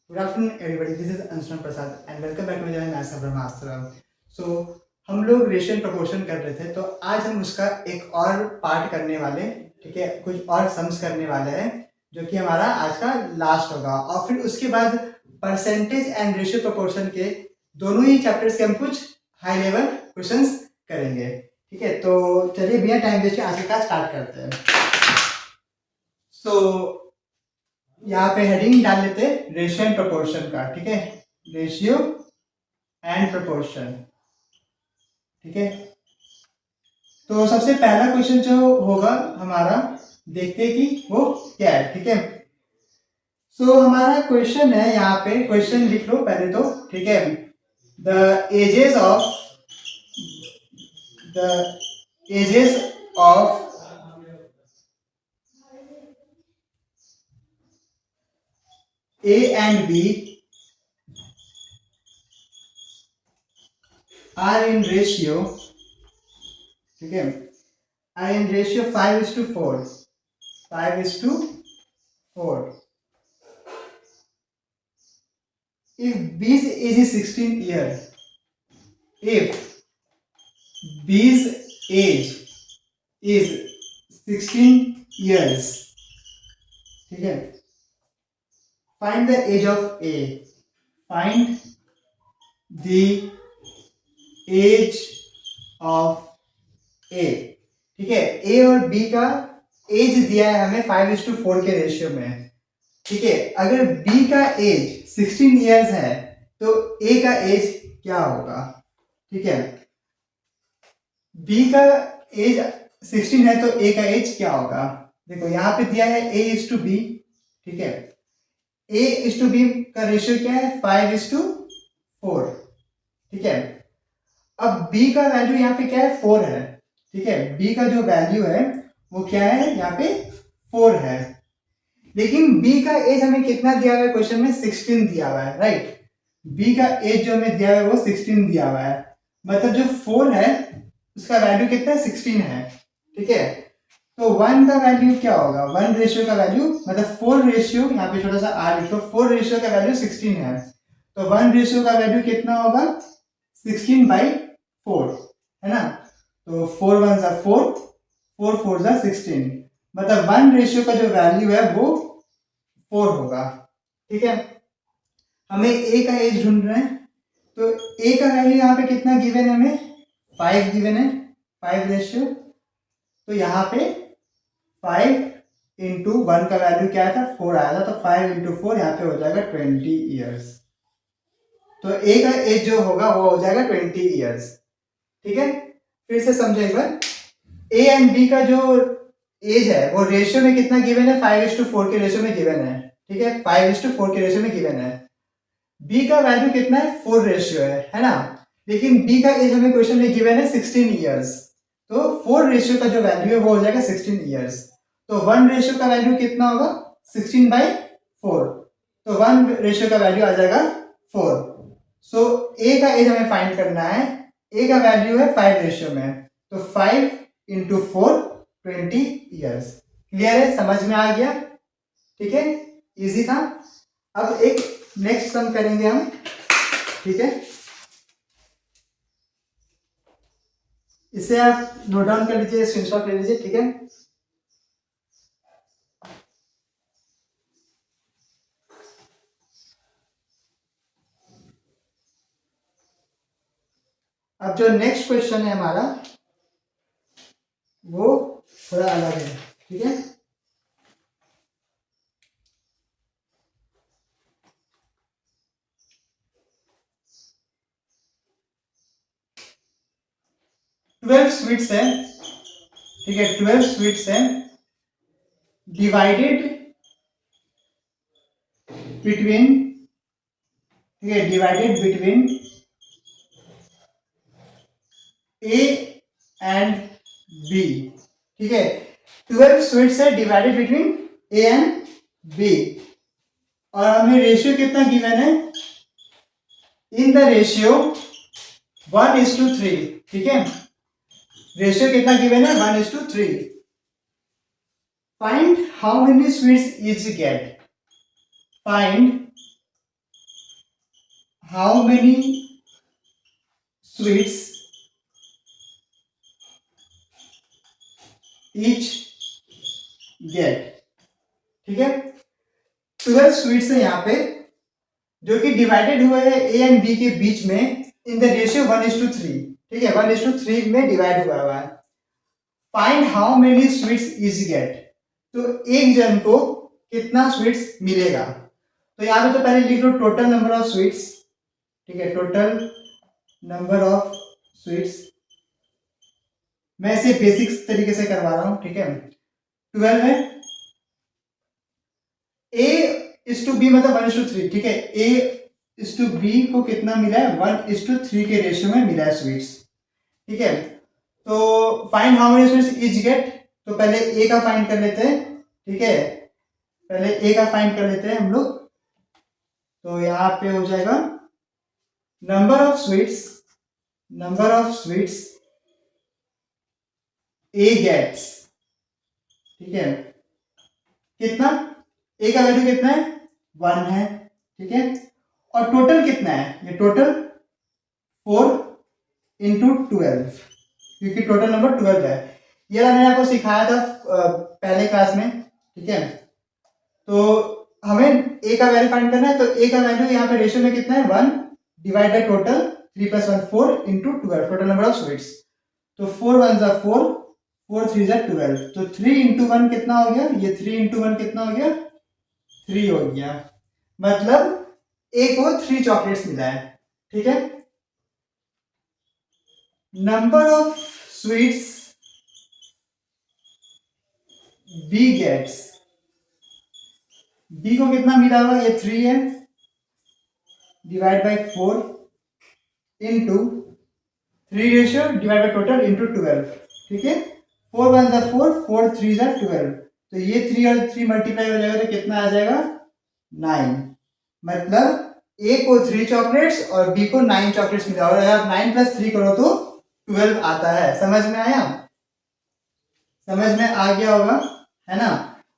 Good afternoon everybody, this is Anshuman Prasad and welcome back to my channel maths of Brahmastra. So हम लोग ratio proportion कर रहे थे, तो आज हम उसका एक और पार्ट करने वाले हैं। ठीक है, कुछ और सम्स करने वाले हैं जो कि हमारा आज का लास्ट होगा, और फिर उसके बाद परसेंटेज एंड रेशियो प्रपोर्शन के दोनों ही चैप्टर्स के हम कुछ हाई लेवल क्वेश्चंस करेंगे। ठीक है, तो चलिए बिना टाइम वेस्ट आज का स्टार्ट करते हैं। सो यहाँ पे हेडिंग डाल लेते हैं रेशियो एंड प्रपोर्शन का। ठीक है, रेशियो एंड प्रपोर्शन। ठीक है, तो सबसे पहला क्वेश्चन जो होगा हमारा, देखते हैं कि वो क्या है। ठीक है, सो हमारा क्वेश्चन है, यहाँ पे क्वेश्चन लिख लो पहले तो। ठीक है, the ages of the ages of A and B are in ratio. ठीक है, are in ratio 5:4, 5:4। If B's age is 16 year, if B's age is 16 years, ठीक है, find the age of A, find the age of A। ठीक है, A और B का as दिया है हमें 5:4 के रेशियो में। ठीक है, अगर B का एज 16 इयर्स है तो A का एज क्या होगा। ठीक है, B का एज 16 है तो A का एज क्या होगा। देखो यहाँ पे दिया है A:B। ठीक है, A:B का रेशियो क्या है, 5:4। ठीक है, अब B का वैल्यू यहाँ पे क्या है, 4 है। ठीक है, B का जो वैल्यू है वो क्या है, यहाँ पे 4 है। लेकिन B का एज हमें कितना दिया हुआ है क्वेश्चन में, 16 दिया हुआ है, राइट। B का एज जो हमें दिया हुआ है वो 16 दिया हुआ है, मतलब जो 4 है उसका वैल्यू कितना है, 16 है। ठीक है, तो 1 का वैल्यू क्या होगा, 1 रेशियो का वैल्यू, मतलब 4 रेशियो, यहाँ पे छोटा सा r लिखो, 4 रेशियो का वैल्यू 16 है, तो 1 रेशियो का वैल्यू कितना होगा, 16/4, है ना। तो 4 1 जा 4, 4 4 जा 16, मतलब 1 रेशियो का जो वैल्यू है वो 4 होगा। ठीक है, हमें ए का एज ढूंढ रहे हैं, तो ए का वैल्यू यहाँ पे कितना गिवन है, हमें 5 गिवन है, 5 रेशियो। तो यहाँ पे 5 × 1 का वैल्यू क्या था, 4 आया था, तो 5 × 4 यहाँ पे हो जाएगा 20 ईयर्स। तो ए का एज जो होगा वो हो जाएगा 20 ईयर्स। ठीक है, फिर से समझो एक बार, ए एंड बी का जो एज है वो रेशियो में कितना गिवन है, 5:4 के रेशियो में गिवन है। ठीक है, 5:4 के रेशियो में गिवन है। बी का वैल्यू कितना है, 4 रेशियो है ना। लेकिन बी का एज हमें क्वेश्चन में गिवन है 16 ईयर्स, तो 4 रेशियो का जो वैल्यू है वो हो जाएगा 16 ईयर्स। तो 1 रेशियो का वैल्यू कितना होगा, 16/4, तो 1 रेशियो का वैल्यू आ जाएगा 4। सो ए का एज हमें फाइंड करना है, ए का वैल्यू है 5 रेशियो में, तो 5 × 4 20 ईयर्स। क्लियर है, समझ में आ गया। ठीक है, इजी था। अब एक नेक्स्ट सम करेंगे हम। ठीक है, इसे आप नोट डाउन कर लीजिए, स्क्रीनशॉट ले लीजिए। ठीक है, अब जो नेक्स्ट क्वेश्चन है हमारा वो थोड़ा अलग है। ठीक है, ट्वेल्व स्वीट्स है। ठीक है, 12 स्वीट्स है, डिवाइडेड बिटवीन, ठीक है, divided between A and B. ठीक है, 12 स्वीट्स है, divided between A and B, और हमें रेशियो कितना गिवन है, इन द रेशियो 1:3। ठीक है, रेशियो कितना गिवन है, 1:3। Find how many sweets each get, find how many sweets each get. ठीक है, 12 स्वीट्स है यहाँ पे जो कि डिवाइडेड हुए हैं ए एंड बी के बीच में इन द रेशियो 1:3। ठीक है, 1:3 में डिवाइड हुआ है। Find how many sweets is get, तो एक जन को कितना स्वीट्स मिलेगा। तो यहाँ पे तो पहले लिख लो टोटल नंबर ऑफ स्वीट्स। ठीक है, टोटल नंबर ऑफ स्वीट्स, मैं इसे बेसिक तरीके से करवा रहा हूं। ठीक है, 12 है, ए इज टू बी मतलब 1:3। ठीक है, ए इज टू बी को कितना मिला है, 1:3 के रेशियो में मिला है स्वीट्स। ठीक है, तो find how many sweets is get, तो पहले ए का फाइंड कर लेते हैं। ठीक है, पहले ए का फाइंड कर लेते हैं हम लोग। तो यहाँ पे हो जाएगा number of sweets, number of sweets A gets. ठीक है, कितना, ए का वैल्यू कितना है, 1 है। ठीक है, और टोटल कितना है, ये टोटल 4 इंटू 12, क्योंकि टोटल नंबर 12 है। ये मैंने आपको सिखाया था पहले क्लास में। ठीक है, तो हमें ए का वैल्यू फाइंड करना है, तो ए का वैल्यू यहाँ पे रेशियो में कितना है, 1 divide by total 3 + 1 4 into 12 total number of sweets. तो 4 1 = 4, 4 3 = 12, तो 3 इंटू 1 कितना हो गया, ये 3 इंटू 1 कितना हो गया, 3 हो गया। मतलब ए को 3 चॉकलेट्स मिला है। ठीक है, number of sweets B gets, B को कितना मिला होगा, ये 3 है, divide by 4 into 3 ratio divide by total into 12। ठीक है, 4 1 = 4, 4 3 = 12, तो ये 3 और 3 मल्टीप्लाई हो जाएगा तो कितना आ जाएगा, 9। मतलब ए को 3 चॉकलेट्स और बी को 9 चॉकलेट्स मिला, और अगर 9 + 3 करो तो 12 आता है। समझ में आया, समझ में आ गया होगा, है ना।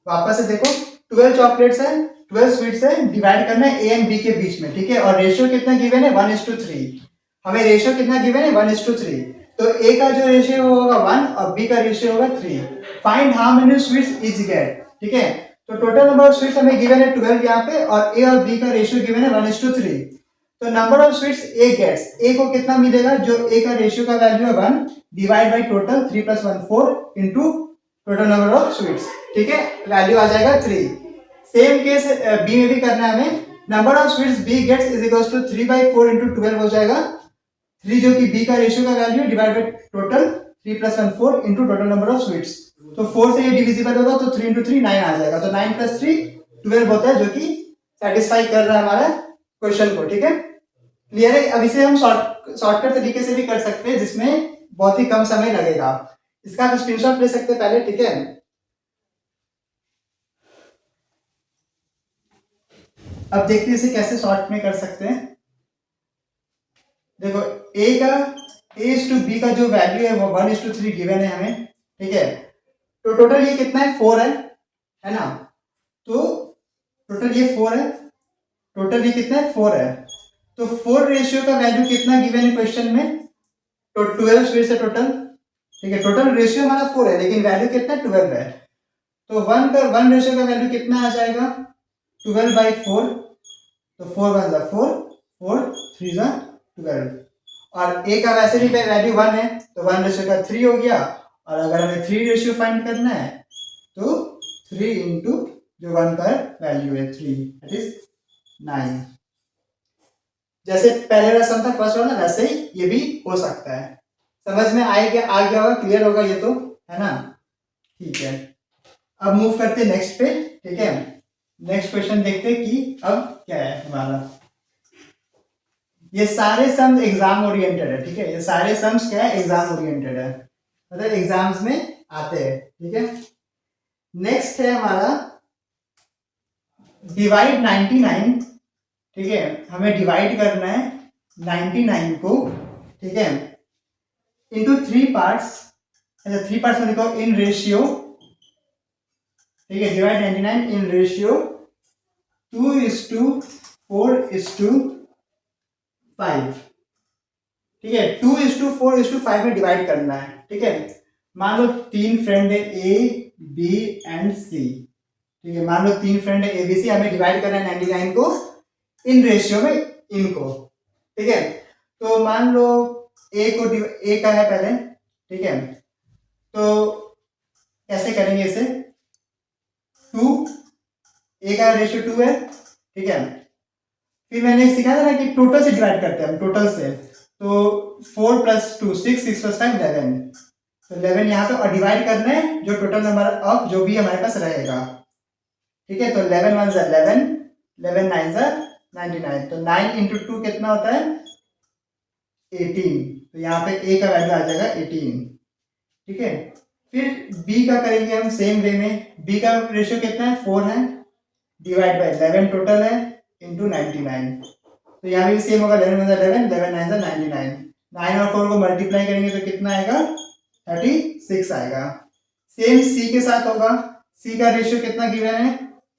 वापस से देखो, 12 चॉकलेट्स है, 12 स्वीट्स है, डिवाइड करना है ए एंड बी के बीच में। ठीक है, और रेशियो कितना गिवन है, 1:3। हमें रेशियो कितना गिवन है, 1:3, तो ए का जो रेशियो होगा 1 और बी का रेशियो होगा 3। Find how many sweets is get. ठीक है, तो टोटल नंबर ऑफ स्वीट्स हमें गिवन है 12 यहाँ पे, और ए और बी का रेशियो गिवन है 1:3। तो number of sweets A gets, A को कितना मिलेगा, जो ए का रेशियो का वैल्यू है 1 divide by total 3 + 1 4 into total number of sweets. ठीक है, वैल्यू आ जाएगा 3। सेम केस बी में भी करना है हमें, number of sweets B gets is equals to 3/4 into 12 हो जाएगा 3, जो कि बी का रेशियो का वैल्यू है, divide by total 3 + 1 4 into total number of sweets. तो 4 से ये डिविजिबल होगा, तो 3 इंटू 3 9 आ जाएगा, तो 9 + 3 12 होता है, जो कि सेटिस्फाई कर रहा है हमारा क्वेश्चन को। ठीक है, क्लियर है। अब इसे हम शॉर्टकट तरीके से भी कर सकते हैं, जिसमें बहुत ही कम समय लगेगा। इसका आप स्क्रीनशॉट ले सकते हैं पहले। ठीक है, अब देखते हैं इसे कैसे शॉर्ट में कर सकते हैं। देखो, ए का A/B का जो वैल्यू है वो 1:3 गिवन है हमें। ठीक है, तो टोटल ये कितना है, 4 है ना। तो टोटल ये 4 है, टोटल ये कितना है, 4 है। तो 4 रेशियो का वैल्यू कितना गिवन है क्वेश्चन में, तो 12 स्वीट्स है टोटल। ठीक है, टोटल रेशियो हमारा 4 है, लेकिन वैल्यू कितना 12 है। तो 1 रेशियो का वैल्यू कितना आ जाएगा, 12/4, तो 4 1 = 4, 4 3 = 12। और ए का वैसे भी वैल्यू 1 है, तो 1 रेशियो का 3 हो गया। और अगर हमें 3 रेशियो फाइंड करना है, तो 3 इंटू जो 1 का वैल्यू है 3, दैट इज 9। जैसे पहले वाला सम था फर्स्ट वाला, वैसे ही ये भी हो सकता है। समझ में आ गया होगा, क्लियर होगा ये तो, है ना। ठीक है, अब मूव करते हैं नेक्स्ट पे। ठीक है, नेक्स्ट क्वेश्चन देखते हैं कि अब क्या है हमारा। ये सारे सम्स एग्जाम ओरिएंटेड है। ठीक है, ये सारे सम्स क्या है, एग्जाम ओरिएंटेड है, मतलब एग्जाम्स में आते हैं। ठीक है, नेक्स्ट है हमारा डिवाइड 99। ठीक है, हमें डिवाइड करना है 99 को। ठीक है, इनटू 3 पार्ट्स। अच्छा, 3 पार्ट्स में लिखो इन रेशियो। ठीक है, डिवाइड 99 इन रेशियो 2:4:3 5, ठीक है। 2:4:5 में डिवाइड करना है, ठीक है। मान लो 3 फ्रेंड है ए बी एंड सी, ठीक है। मान लो 3 फ्रेंड है ए बी सी, हमें डिवाइड करना है 99 को इन रेशियो में इनको, ठीक है। तो मान लो ए का है पहले, ठीक है। तो कैसे करेंगे इसे, 2, ए का रेशियो 2 है, ठीक है। फिर मैंने सिखाया था ना कि टोटल से डिवाइड करते हैं हम, टोटल से। तो 4 + 2 6, 6 + 5 11, तो 11 यहाँ पे, और डिवाइड करना है जो टोटल नंबर ऑफ जो भी हमारे पास रहेगा, ठीक है। तो 11 1 11, 11 9 99, तो 9 × 2 कितना होता है 18, तो यहाँ पे ए का वैल्यू आ जाएगा 18, ठीक है। फिर बी का करेंगे हम सेम वे में, बी का रेशियो कितना है 4 है, डिवाइड बाय 11 टोटल है इंटू 99, तो यहाँ भी सेम होगा, 11 1 11, 11 9 99, 9 और 4 को मल्टीप्लाई करेंगे तो कितना आएगा 36 आएगा। सेम सी के साथ होगा, सी का रेशियो कितना गिवन है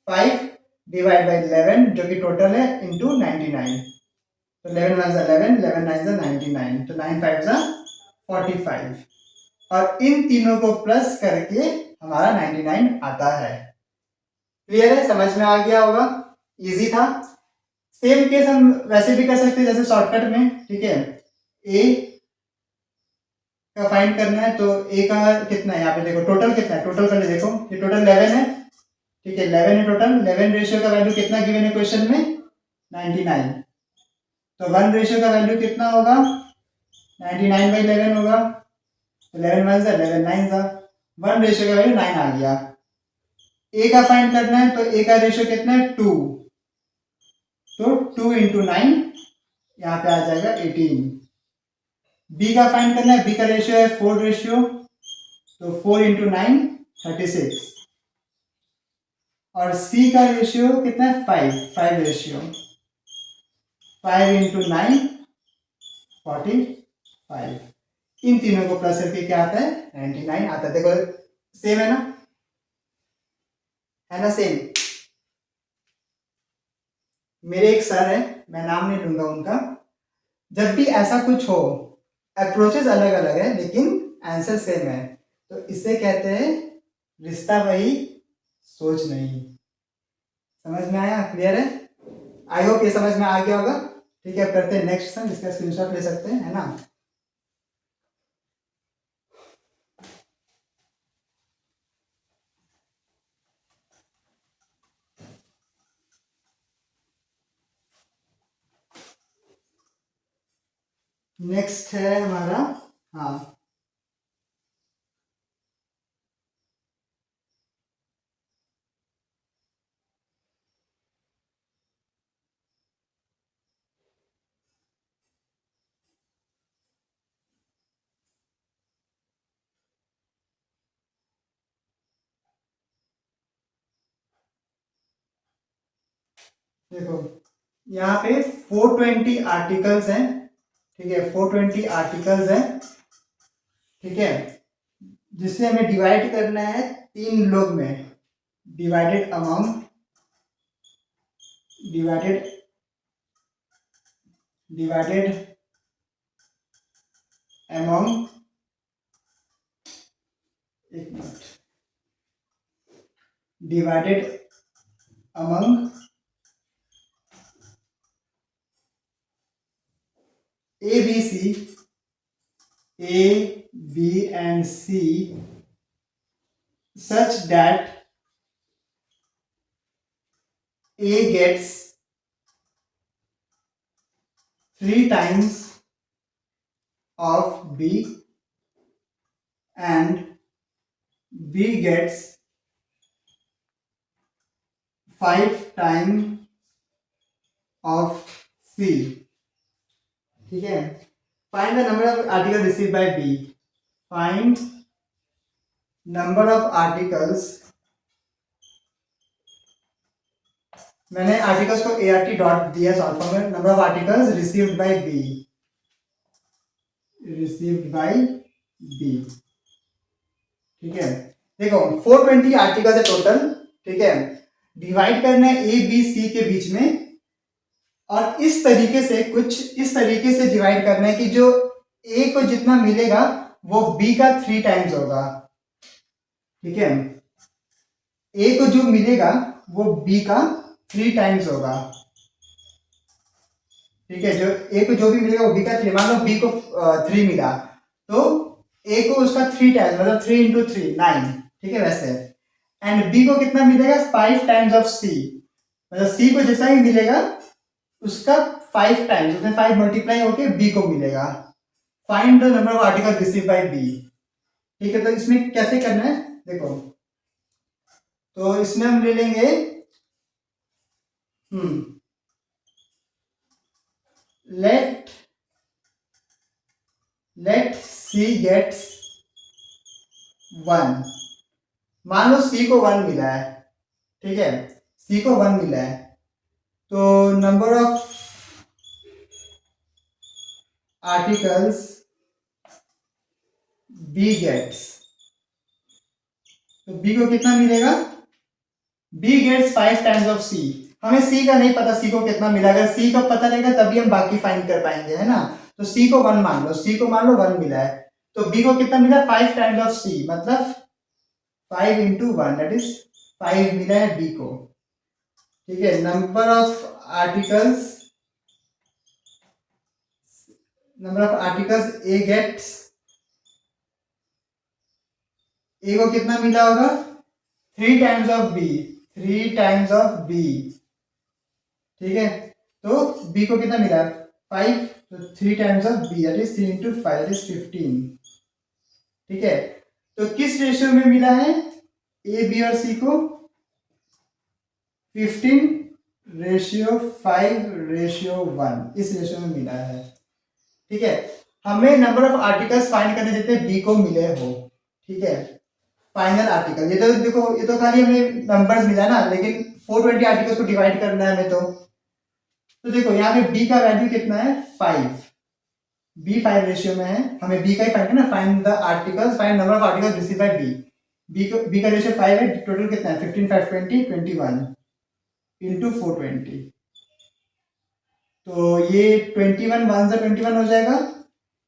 5 डिवाइड बाय 11 जो कि टोटल है इंटू 99, तो 11 1 11, 11 9 99, तो 9 5 45, और इन तीनों को प्लस करके हमारा 99 आता है। क्लियर है, समझ में आ गया होगा, इजी था। सेम केस हम वैसे भी कर सकते हैं जैसे शॉर्टकट में, ठीक है। ए का फाइंड करना है, तो ए का कितना है यहाँ पे देखो, टोटल कितना है, टोटल पहले देखो, ये टोटल 11 है, ठीक है। 11 है टोटल, 11 रेशियो का वैल्यू कितना गिवन है क्वेश्चन में 99, तो 1 रेशियो का वैल्यू कितना होगा 99/11 होगा, 11 1 11 9 1 रेशियो का वैल्यू 9 आ गया। ए का फाइंड करना है, तो ए का रेशियो कितना है 2, तो 2 × 9 यहाँ पे आ जाएगा 18। बी का फाइंड करना है, बी का रेशियो है 4 रेशियो, तो 4 × 9 36, और सी का रेशियो कितना है 5 रेशियो, 5 × 9 45, इन तीनों को प्लस करके क्या आता है 99 आता है। देखो सेम है ना सेम। मेरे एक सर है, मैं नाम नहीं लूंगा उनका, जब भी ऐसा कुछ हो, अप्रोचेस अलग अलग है लेकिन आंसर सेम है, तो इसे कहते हैं रिश्ता वही सोच नहीं। समझ में आया, क्लियर है, आई होप ये समझ में आ गया होगा। ठीक है, अब करते हैं नेक्स्ट सम, इसका स्क्रीनशॉट ले सकते हैं, है ना। नेक्स्ट है हमारा, हाँ देखो, यहाँ पे 420 आर्टिकल्स हैं, ठीक है, 420 आर्टिकल्स हैं, ठीक है, जिससे हमें डिवाइड करना है 3 लोग में, divided among, divided divided among, एक minute, divided among A, B, C, A, B and C such that A gets 3 times of B and B gets 5 times of C. ठीक है, find the number of article receive by B, find number of articles, मैंने articles को ART dot दिया short form में, number of articles received by B, received by B, ठीक है। देखो 420 articles है टोटल, ठीक है, डिवाइड करना है A B C के बीच में और इस तरीके से कुछ इस तरीके से डिवाइड करना है कि जो ए को जितना मिलेगा वो बी का 3 टाइम्स होगा। ठीक है, ए को जो मिलेगा वो बी का 3 टाइम्स होगा। ठीक है, जो ए को जो भी मिलेगा वो बी का 3, मान लो बी को 3 मिला तो ए को उसका 3 टाइम्स मतलब 3 इंटू 3 9। ठीक है, वैसे एंड बी को कितना मिलेगा 5 टाइम्स ऑफ सी, मतलब सी को जितना ही मिलेगा उसका 5 टाइम्स, उसमें 5 मल्टीप्लाई होके बी को मिलेगा। Find the number of article receive by B. ठीक है, तो इसमें कैसे करना है देखो, तो इसमें हम ले लेंगे लेट लेट सी गेट्स 1। मान लो सी को 1 मिला है। ठीक है, सी को 1 मिला है तो number of articles B gets, तो बी को कितना मिलेगा, B gets 5 times of C. हमें सी का नहीं पता सी को कितना मिला, अगर सी का पता रहेगा तभी हम बाकी फाइंड कर पाएंगे, है ना। तो सी को 1 मान लो, सी को मान लो 1 मिला है तो बी को कितना मिला 5 टाइम्स ऑफ सी, मतलब 5 इंटू 1 दैट इज 5 मिला है बी को। ठीक है, number of articles A gets, A को कितना मिला होगा 3 times of B, 3 times of B. ठीक है, तो बी को कितना मिला 5, तो 3 times of B that is 3 into 5 that is 15। ठीक है, तो किस रेशियो में मिला है ए बी और सी को, 15:5:1 इस रेशियो में मिला है। ठीक है, हमें नंबर ऑफ आर्टिकल्स फाइंड करने देते हैं बी को मिले हो। ठीक है, फाइनल आर्टिकल, ये तो देखो ये तो खाली हमें नंबर्स मिला ना, लेकिन 420 आर्टिकल्स को डिवाइड करना है हमें तो देखो यहाँ पे बी का वैल्यू कितना है 5, बी 5 रेशियो में है, हमें बी का ही फाइंड करना, find the articles, find number of articles receive by B. B का रेशियो 5 है, टोटल कितना है 15 5 20 21 इंटू 420, तो ये 21 1 सा 21 हो जाएगा,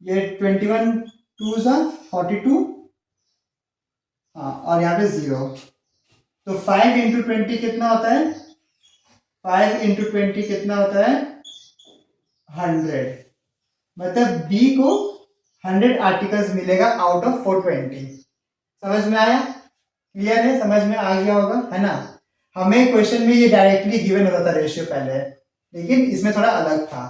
ये 21 2 सा 42, हाँ और यहाँ पे 0, तो 5 इंटू 20 कितना होता है, 5 इंटू 20 कितना होता है 100, मतलब बी को 100 आर्टिकल्स मिलेगा आउट ऑफ 420। समझ में आया, क्लियर है, समझ में आ गया होगा, है ना। हमें क्वेश्चन में ये डायरेक्टली गिवन होता था रेशियो पहले, लेकिन इसमें थोड़ा अलग था,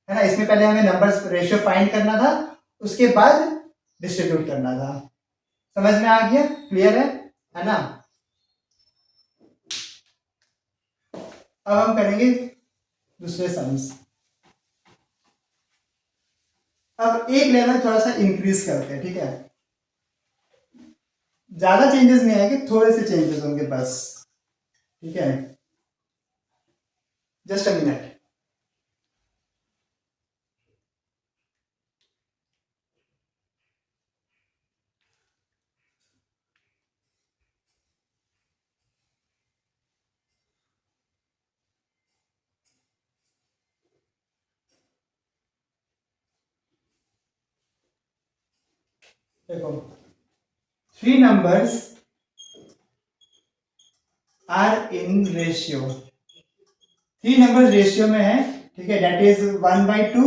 है ना। इसमें पहले हमें नंबर्स रेशियो फाइंड करना था, उसके बाद डिस्ट्रीब्यूट करना था। समझ में आ गया, क्लियर है ना। अब हम करेंगे दूसरे सम्स। अब एक लेवल थोड़ा सा इंक्रीज करते हैं, ठीक है, ज्यादा चेंजेस नहीं आएंगे, थोड़े से चेंजेस होंगे बस। ठीक है, जस्ट अ मिनट। देखो, 3 numbers are in ratio, 3 number ratio में है। ठीक है, दैट इज 1/2,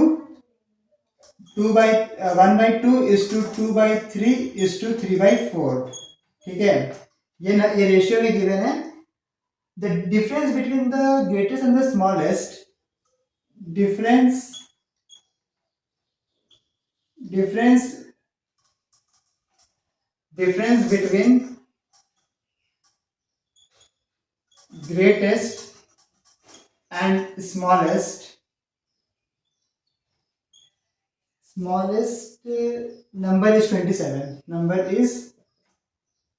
1/2:2:3:3/4। ठीक है, ये रेशियो में गिवन है। The difference between the greatest and the smallest, difference difference difference between greatest and smallest number is 27, number is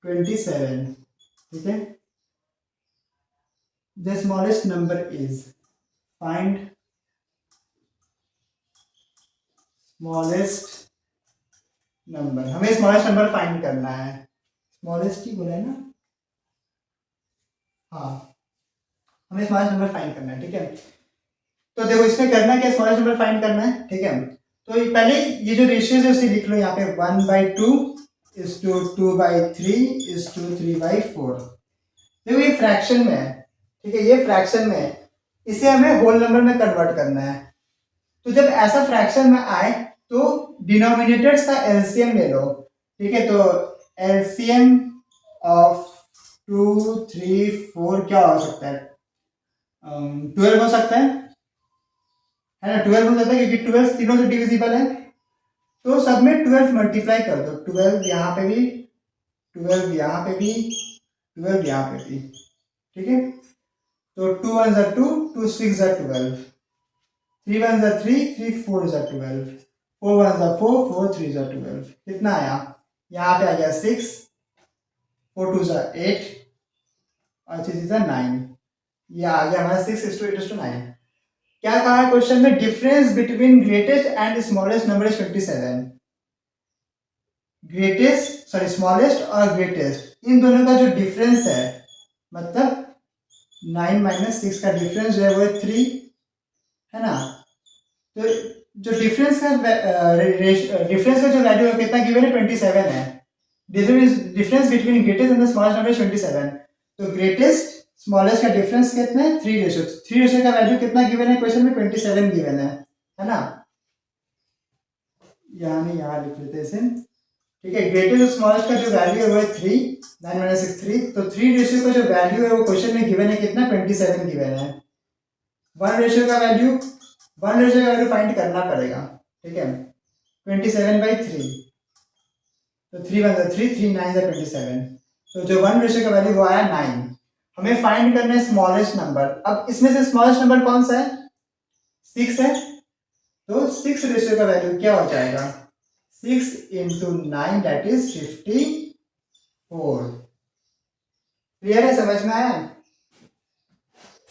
27। ठीक है, the smallest number is, find smallest number, हमें स्मॉलेस्ट नंबर फाइंड करना है, smallest ही बोला है ना, हाँ हमें स्मॉलेस्ट नंबर फाइंड करना है। ठीक है, तो देखो इसमें करना क्या, स्मॉलेस्ट नंबर फाइंड करना है, ठीक है। तो पहले ये जो रेशियोज है उसे लिख लो यहाँ पे, 1/2 इज टू 2/3 इज टू 3/4। देखो ये फ्रैक्शन में है, ठीक है, ये फ्रैक्शन में है, इसे हमें होल नंबर में कन्वर्ट करना है। तो जब ऐसा फ्रैक्शन में आए तो डिनोमिनेटर्स का एलसीएम ले लो, ठीक है। तो एलसीएम ऑफ 2, 3, 4 क्या हो सकता है, 12 हो सकता है ना, 12 हो सकता है क्योंकि 12 तीनों से डिविजिबल है। तो सब में 12 मल्टीप्लाई कर दो, 12 यहाँ पे भी, 12 यहाँ पे भी, 12 यहाँ पे भी, ठीक है। तो 2 1 जा 2, 2 6 जा 12, 3 1 जा 3, 3 4 जा 12, 4 1 जा 4, 4 3 जा 12। कितना आया, यहाँ पे आ गया 6, 4 2 जा 8 और 3 जा 9। ये आ गया हमारा 6:8:9। क्या कहा है क्वेश्चन में, difference between greatest and smallest number is 27। Greatest sorry smallest और ग्रेटेस्ट इन दोनों का जो डिफरेंस है, मतलब 9 - 6 का डिफरेंस जो है वो 3 है ना। तो जो डिफरेंस का जो वैल्यू है कितना गिवन है, 27 है। Difference between greatest and smallest number 27। तो ग्रेटेस्ट स्मॉलेस्ट का डिफरेंस कितना है, 3 रेशियो का वैल्यू कितना गिवन है क्वेश्चन में, 27 गिवन है ना। यहाँ लिख लेते हैं इसे, ठीक है। ग्रेटेस्ट और स्मॉलेस्ट का जो वैल्यू है वो है 3, 9 - 6 3। तो 3 रेशियो का जो वैल्यू है वो क्वेश्चन में गिवन है कितना, 27 गिवन है। 1 रेशियो का वैल्यू फाइंड करना पड़ेगा, ठीक है। 27/3, तो 3 1 3, 3 9 27। तो जो 1 रेशियो का वैल्यू वो आया 9। हमें फाइंड करना है स्मॉलेस्ट नंबर। अब इसमें से स्मॉलेस्ट नंबर कौन सा है, 6 है। तो 6 रेशियो का वैल्यू क्या हो जाएगा, 6 × 9 दैट इज 54। क्लियर है, समझ में आया।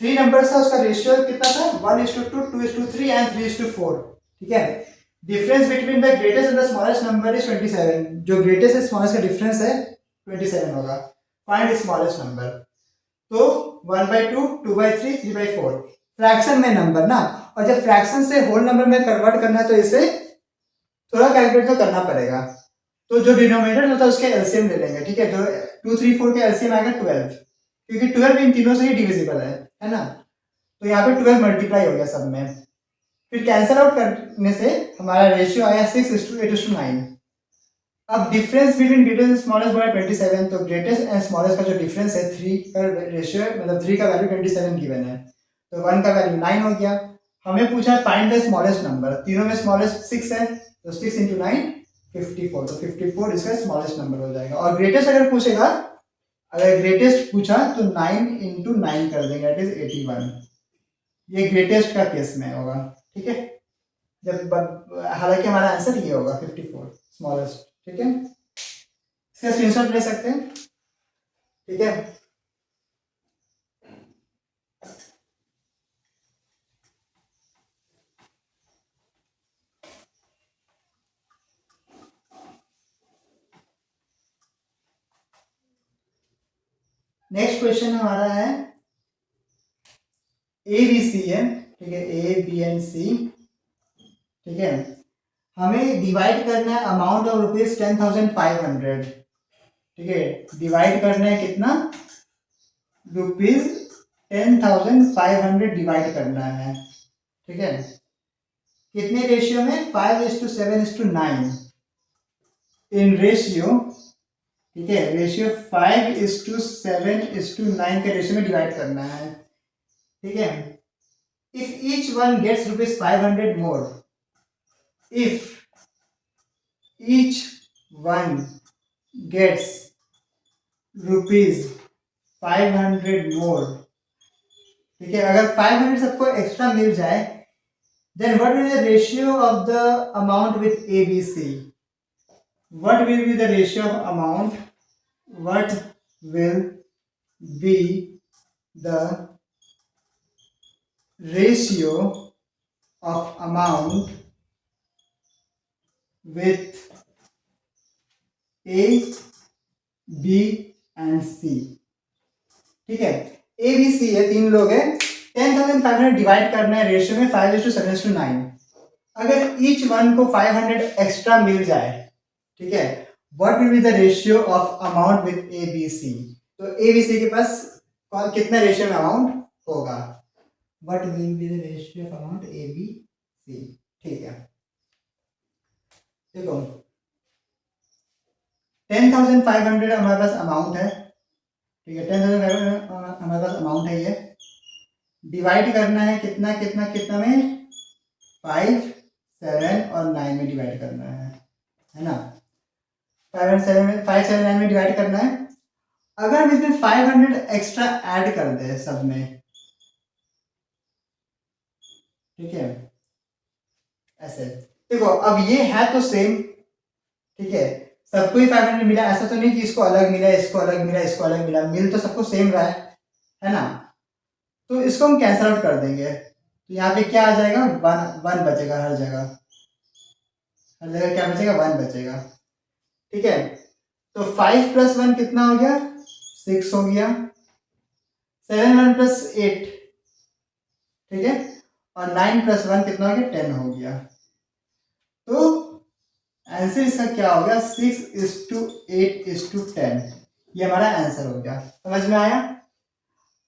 3 नंबर था, उसका रेशियो कितना था, 1:2, 2:3 एंड 3:4, ठीक है। Difference between the greatest and the smallest number is 27। जो ग्रेटेस्ट और स्मॉलेस्ट का डिफरेंस है 27 होगा। Find smallest number. तो 1/2, 2/3, 3/4 फ्रैक्शन में नंबर ना, और जब फ्रैक्शन से होल नंबर में कन्वर्ट करना है तो इसे थोड़ा कैलकुलेट तो करना पड़ेगा। तो जो डिनोमिनेटर होता है उसके एलसीएम ले लेंगे, ठीक है। जो 2 3 4 के एलसीएम आएगा 12, क्योंकि 12 इन तीनों से ही डिविजिबल है ना। तो यहाँ पे 12 मल्टीप्लाई हो गया सब में, फिर कैंसिल आउट करने से हमारा रेशियो आया 6:8:9। अब difference between greatest and smallest बड़ा 27। तो ग्रेटेस्ट एंड स्मॉलेस्ट का जो डिफरेंस है 3 का रेशियो है, मतलब 3 का वैल्यू 27 गिवन है, तो 1 का वैल्यू 9 हो गया। हमें पूछा है फाइंड द स्मॉलेस्ट नंबर, तीनों में स्मॉलेस्ट 6 है, तो 6 × 9 54। तो 54 इसका स्मॉलेस्ट नंबर हो जाएगा। और ग्रेटेस्ट अगर पूछेगा, अगर ग्रेटेस्ट पूछा तो 9 × 9 कर देंगे, दैट इज 81। ये ग्रेटेस्ट का केस में होगा, ठीक है। जब हालांकि हमारा आंसर ये होगा 54 स्मॉलेस्ट, ठीक है। इसका स्क्रीनशॉट ले सकते हैं, ठीक है। नेक्स्ट क्वेश्चन हमारा है ए बी सी है, ठीक है, ए बी एंड सी, ठीक है। हमें डिवाइड करना है अमाउंट ऑफ रुपीज 10,500, ठीक है। डिवाइड करना है कितना, रुपीज 10,500 डिवाइड करना है, ठीक है। कितने रेशियो में, 5:7:9 इन रेशियो, ठीक है। रेशियो 5:7:9 के रेशियो में डिवाइड करना है, ठीक है। If each one gets ₹500 more, if each one gets ₹500 more, ठीक है। अगर 500 सबको एक्स्ट्रा मिल जाए, then what will be the ratio of the amount with ABC? What will be the ratio of amount? What will be the ratio of amount with A, B and C? ठीक है, A B C है, 3 लोग हैं। 10,500 divide करना है ratio में 5:7:9। अगर each one को 500 एक्स्ट्रा मिल जाए, ठीक है, what will be the ratio of amount with A B C. तो ए बी सी के पास कितना रेशियो में अमाउंट होगा, what will be the ratio of amount A B C. ठीक है, देखो 10,500 हमारे पास अमाउंट है, ठीक है, 10,500 हमारे पास अमाउंट है, ये डिवाइड करना है कितना कितना कितना में, 5, 7 और 9 में डिवाइड करना है ना। 5 और 7 में, 5, 7, 9 में डिवाइड करना है। अगर हम इसमें 500 एक्स्ट्रा ऐड कर दे सब में, ठीक है, ऐसे देखो, अब ये है तो सेम, ठीक है, सबको ही 500 मिला, ऐसा तो नहीं कि इसको अलग मिला, इसको अलग मिला, इसको अलग मिला, मिल तो सबको सेम रहा है ना। तो इसको हम कैंसल आउट कर देंगे, तो यहाँ पे क्या आ जाएगा, वन बचेगा हर जगह, हर जगह क्या बचेगा, 1 बचेगा, ठीक है। तो 5 + 1 कितना हो गया, 6 हो गया, 7 1 + 8, ठीक है, और 9 + 1 कितना हो गया, 10 हो गया। तो आंसर इसका क्या हो गया, 6:8:10, ये हमारा आंसर हो गया। समझ में आया।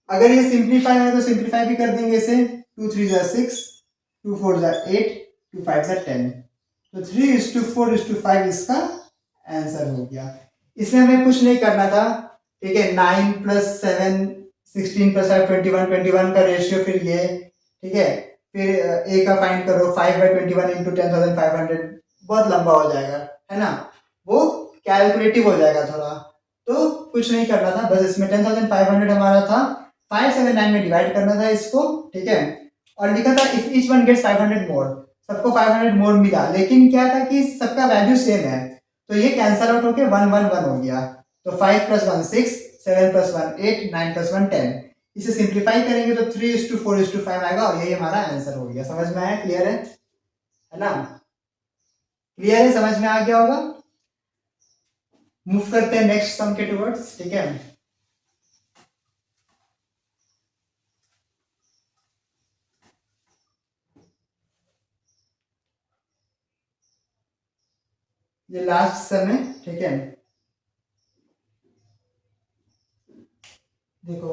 अगर ये सिंप्लीफाई है तो सिंप्लीफाई भी कर देंगे इसे, 2 3 = 6, 2 4 = 8, 2 5 = 10, तो 3:4:5 इसका आंसर हो गया। इसमें हमें कुछ नहीं करना था, ठीक है, 9 + 7 16 + 5 21 21 का रेशियो, फिर ये, ठीक है, फिर ए का फाइंड करो, 5/21 × 10,500, बहुत लंबा हो जाएगा, है ना, वो कैलकुलेटिव हो जाएगा थोड़ा, तो कुछ नहीं करना था, बस इसमें 10,500 हमारा था, 5 7 9 में डिवाइड करना था इसको, ठीक है, और लिखा था इफ ईच वन गेट्स 500 मोर, सबको 500 मोर मिला, लेकिन क्या था कि सबका वैल्यू सेम है, तो ये कैंसल आउट होके 1 1 1 हो गया। तो 5 + 1 6, 7 + 1 8, 9 + 1 10, इसे सिंप्लीफाई करेंगे तो 3:4:5 आएगा, और यही हमारा आंसर हो गया। समझ में आया, क्लियर है ना, क्लियर है, समझ में आ गया होगा। मूव करते हैं नेक्स्ट सम के टुवर्ड्स, ठीक है। ये लास्ट सम है, ठीक है, देखो,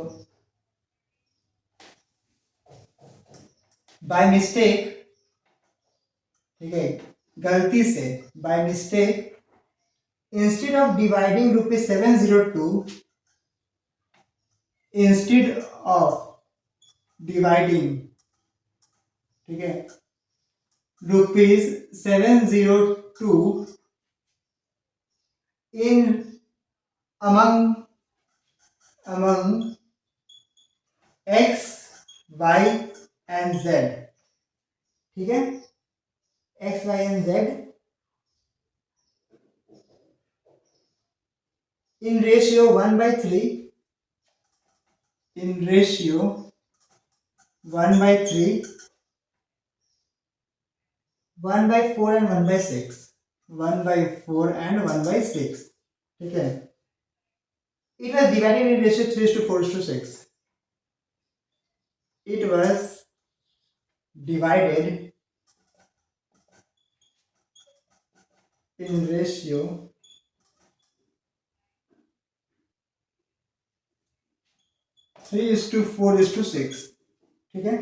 बाय मिस्टेक, ठीक है, गलती से, by mistake, instead of dividing ₹702, instead of dividing, ठीक है, ₹702 इन among x, y and z, ठीक है, x, y and z in ratio 1/3, in ratio 1/3, 1/4 and 1/6, 1/4 and 1/6, ठीक है, it was divided in ratio 3:4:6, it was divided in ratio 3:4:6, ठीक है।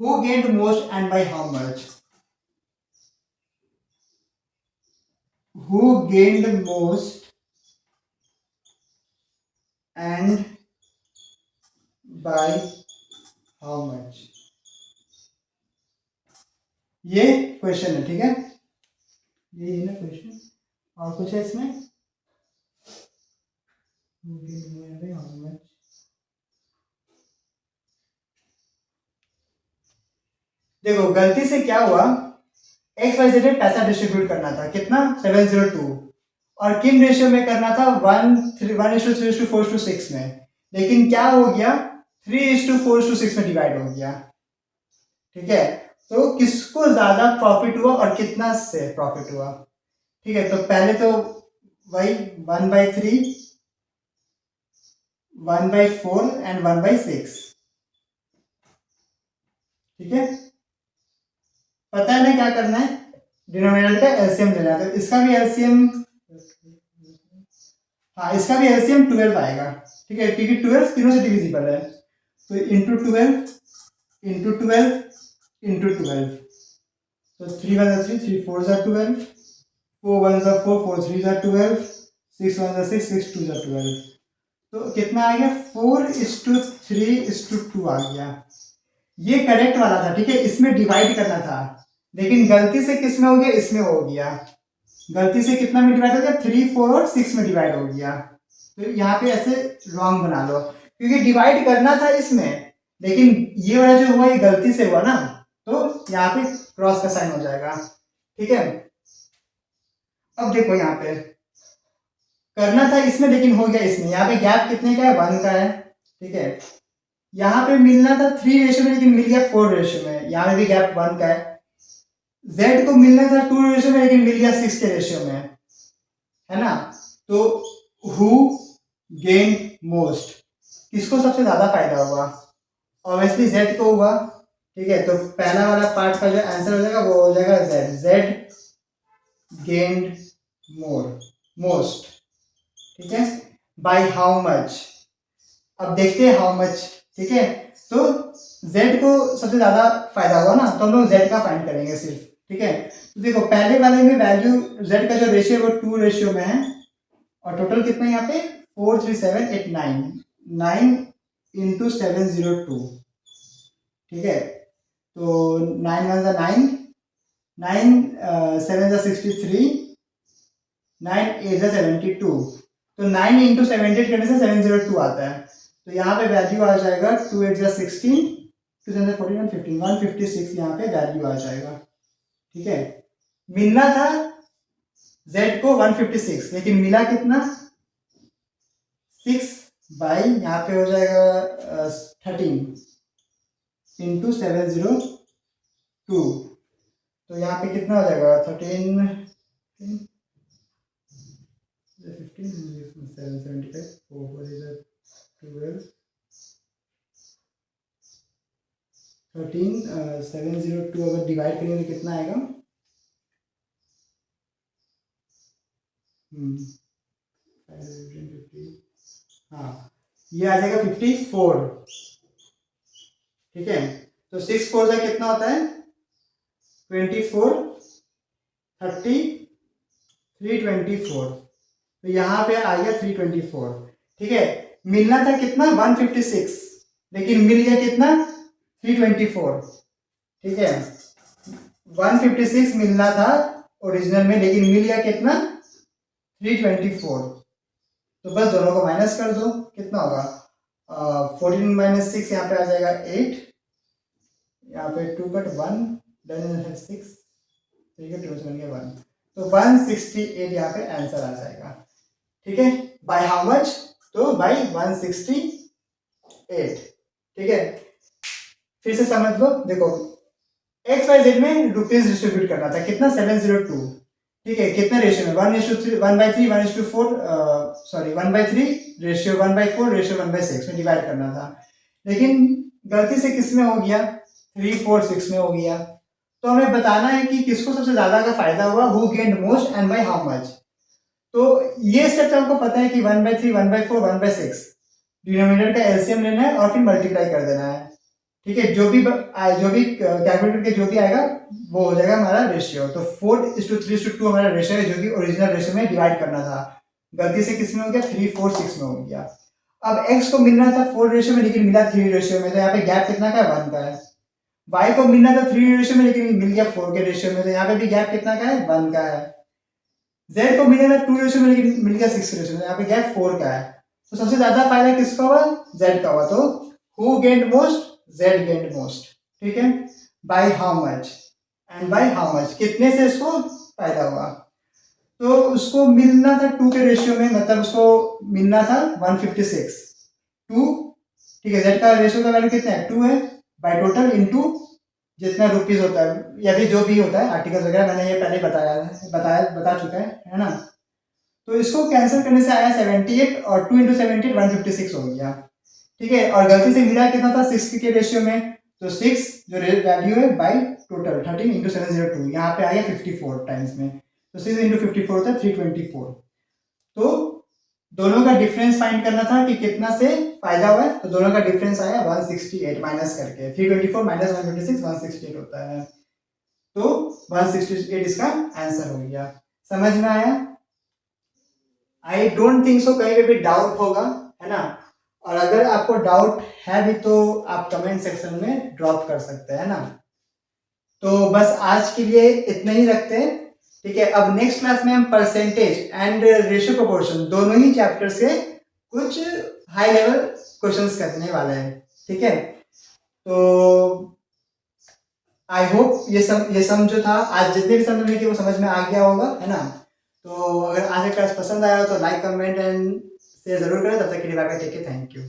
Who gained most and by how much? Who gained most and by how much? ये question है, ठीक है, ये है ना क्वेश्चन, और कुछ है इसमें, Who gained more and by how much? देखो गलती से क्या हुआ, एक्स वाई जेड में पैसा डिस्ट्रीब्यूट करना था, कितना, 702, और किन रेशियो में करना था, 1:3:4:6 में, लेकिन क्या हो गया, 3:4:6 में डिवाइड हो गया, ठीक है। तो किसको ज्यादा प्रॉफिट हुआ और कितना से प्रॉफिट हुआ, ठीक है, तो पहले तो वही 1/3, 1/4 एंड 1/6, ठीक है, पता है ना क्या करना है, डिनोमिनेटर का एलसीएम लेना है, तो इसका भी एलसीएम, हाँ इसका भी एलसीएम 12 आएगा, ठीक है, क्योंकि 12 तीनों से डिविजिबल है, तो इंटू 12 इंटू 12 इंटू 12, तो 3 1 3, 3 4 12, 4 1 4, 4 3 12, 6 1 6, 6 2 12, तो कितना आ गया 4:3:2 आ गया। ये करेक्ट वाला था, ठीक है, इसमें डिवाइड करना था, लेकिन गलती से किस में हो गया, इसमें हो गया, गलती से कितना में डिवाइड हो गया, 3 4 और 6 में डिवाइड हो गया, तो यहाँ पे ऐसे रॉन्ग बना लो, क्योंकि डिवाइड करना था इसमें, लेकिन ये वाला जो हुआ ये गलती से हुआ ना, तो यहाँ पे क्रॉस का साइन हो जाएगा, ठीक है। अब देखो यहाँ पे करना था इसमें, लेकिन हो गया इसमें, यहाँ पे गैप कितने का है, 1 का है, ठीक है, यहाँ पे मिलना था 3 रेशियो में, लेकिन मिल गया 4 रेशियो में, यहाँ पे भी गैप 1 का है, z को मिलना था 2 रेशियो में, लेकिन मिल गया 6 के रेशियो में, है ना, तो हु गेन मोस्ट, किसको सबसे ज्यादा फायदा हुआ, ऑब्वियसली z को हुआ, ठीक है, तो पहला वाला पार्ट का जो आंसर हो जाएगा वो हो जाएगा z गेन्ड मोस्ट, ठीक है, बाय हाउ मच, अब देखते हैं हाउ मच, ठीक है, तो z को सबसे ज्यादा फायदा हुआ ना, तो हम लोग z का फाइंड करेंगे सिर्फ, ठीक है, तो देखो पहले वाले में वैल्यू z का जो रेशियो है वो 2 रेशियो में है, और टोटल कितना है यहाँ पे 4 3 7 8 9 9 इंटू 702, ठीक है, तो 9 1 9 9 7 63 9 8 72, तो 9 इंटू 78 करने से 702 आता है, तो यहाँ पे वैल्यू आ जाएगा 2 8 16 2 7 14 15 156, यहाँ पे वैल्यू आ जाएगा, ठीक है, मिलना था z को 156, लेकिन मिला कितना 6 बाई यहाँ पे हो जाएगा 13 इंटू 702, तो यहाँ पे कितना हो जाएगा 13 775 4 12 13 702, अगर डिवाइड करेंगे तो कितना आएगा, हाँ ये आ जाएगा 54, ठीक है, तो 6 4 का कितना होता है 24 30 324, तो यहाँ पे आ गया 324, ठीक है, मिलना था कितना 156, लेकिन मिल गया कितना 324, ठीक है, 156 मिलना था ओरिजिनल में, लेकिन मिल गया कितना 324, तो बस दोनों को माइनस कर दो, कितना होगा 14 माइनस 6, यहाँ पे आ जाएगा 8, यहाँ पे 2 कट 1 देन 6 3 के 2 से बन गया 1, तो 168 यहाँ पे आंसर आ जाएगा, ठीक है, बाय हाउ मच, तो बाय 168, ठीक है, फिर से समझ लो, देखो एक्स वाई जेड में रुपीज डिस्ट्रीब्यूट करना था, कितना 702, ठीक है, कितना रेशियो में 1:3 1/3 1:4 सॉरी 1/3 रेशियो 1/4 रेशियो 1/6 में डिवाइड करना था, लेकिन गलती से किस में हो गया 3 4 6 में हो गया, तो हमें बताना है कि किसको सबसे ज्यादा का फायदा हुआ, who gained most and by how much, तो ये स्टेप तो आपको पता है कि 1/3 1/4 1/6 डिनोमिनेटर का एलसीएम लेना है और फिर मल्टीप्लाई कर देना है, ठीक है, जो भी कैलकुलेटर के जो भी आएगा वो हो जाएगा हमारा रेशियो, तो 4:3:2 हमारा रेशियो है, जो कि ओरिजिनल रेशियो में डिवाइड करना था, गलती से किस में हो गया 3 4 6 में हो गया, अब x को मिलना था 4 रेशियो में, लेकिन मिला 3 रेशियो में, तो यहाँ पे गैप कितना का है 1 का है, y को मिलना था 3 रेशियो में, लेकिन मिल गया 4 के रेशियो में, तो यहाँ पे भी गैप कितना का है 1 का है, z को मिला था 2 रेशियो में, लेकिन मिल गया 6 रेशियो में, यहाँ पे गैप 4 का है, तो सबसे ज्यादा फायदा किसका हुआ z का हुआ, तो who gained most z gained most, ठीक है, by how much and by how much, कितने से इसको फायदा हुआ, तो उसको मिलना था 2 के रेशियो में, मतलब उसको मिलना था 156 2, ठीक है, z का रेशियो का वैल्यू कितना है 2 है, बाय टोटल इनटू जितना रुपीस होता है या फिर जो भी होता है आर्टिकल्स वगैरह, मैंने ये पहले बता चुका है ना, तो इसको कैंसिल करने से आया 78 और 2 × 78 156 हो गया, ठीक है, और गलती से मिला कितना था 6 के रेशियो में, तो 6 जो वैल्यू है बाई टोटल 13 इंटू 702, यहाँ पे आ गया 54 टाइम्स में, तो 6 इंटू 54 होता है 324। तो दोनों का डिफरेंस फाइंड करना था कि कितना से फायदा हुआ है, तो दोनों का डिफरेंस आया 168 माइनस करके, 324 माइनस 126 168 होता है, तो 168 इसका आंसर हो गया। समझ में आया? आई डोंट थिंक सो कहीं पे भी डाउट होगा, है ना? और अगर आपको डाउट है भी तो आप कमेंट सेक्शन में ड्रॉप कर सकते हैं ना। तो बस आज के लिए इतना ही रखते हैं, ठीक है। अब नेक्स्ट क्लास में हम परसेंटेज एंड रेशियो प्रोपोर्शन दोनों ही चैप्टर से कुछ हाई लेवल क्वेश्चंस करने वाले हैं, ठीक है। तो आई होप ये सम जो था आज जितने भी समझने की वो समझ में आ गया होगा, है ना। तो अगर आज का क्लास पसंद आया हो तो लाइक कमेंट एंड शेयर जरूर करें। तब तक के लिए bye bye, take care, thank you.